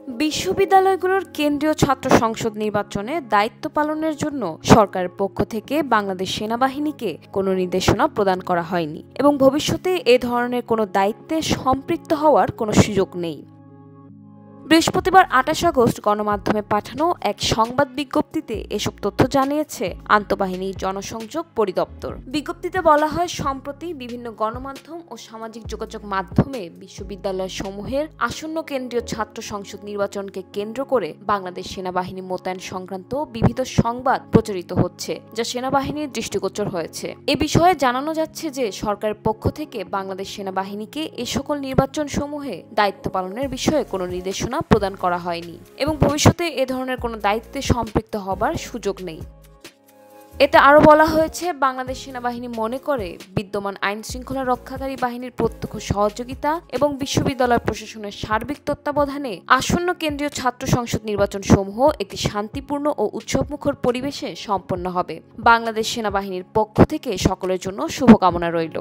বিশ্ববিদ্যালয়গুলোর কেন্দ্রীয় ছাত্র সংসদ নির্বাচনে দায়িত্ব পালনের জন্য সরকারের পক্ষ থেকে বাংলাদেশ সেনাবাহিনীকে কোনো নির্দেশনা প্রদান করা হয়নি এবং ভবিষ্যতে এ ধরনের কোনো দায়িত্বে সম্পৃক্ত হওয়ার কোনো সুযোগ নেই। বৃহস্পতিবার ২৮ আগস্ট গণমাধ্যমে পাঠানো এক সংবাদ বিজ্ঞপ্তিতে এসব তথ্য জানিয়েছে আন্তঃবাহিনী জনসংযোগ পরিদপ্তর। বিজ্ঞপ্তিতে বলা হয়, সম্প্রতি বিভিন্ন গণমাধ্যম ও সামাজিক যোগাযোগ মাধ্যমে বিশ্ববিদ্যালয়সমূহের আসন্ন কেন্দ্রীয় ছাত্র সংসদ নির্বাচনকে কেন্দ্র করে বাংলাদেশ সেনাবাহিনী মোতায়েন সংক্রান্ত বিবিধ সংবাদ প্রচারিত হচ্ছে, যা সেনাবাহিনীর দৃষ্টিগোচর হয়েছে। এ বিষয়ে জানানো যাচ্ছে যে সরকারের পক্ষ থেকে বাংলাদেশ সেনাবাহিনীকে এ সকল নির্বাচন সমূহে দায়িত্ব পালনের বিষয়ে কোনো নির্দেশনা প্রদান করা হয়নি এবং ভবিষ্যতে এ ধরনের কোনো দায়িত্বে সম্পৃক্ত হবার সুযোগ নেই। এতে আরও বলা হয়েছে, বাংলাদেশ সেনাবাহিনী মনে করে বিদ্যমান আইন শৃঙ্খলা রক্ষাকারী বাহিনীর প্রত্যক্ষ সহযোগিতা এবং বিশ্ববিদ্যালয় প্রশাসনের সার্বিক তত্ত্বাবধানে আসন্ন কেন্দ্রীয় ছাত্র সংসদ নির্বাচন সমূহ একটি শান্তিপূর্ণ ও উৎসবমুখর পরিবেশে সম্পন্ন হবে। বাংলাদেশ সেনাবাহিনীর পক্ষ থেকে সকলের জন্য শুভকামনা রইল।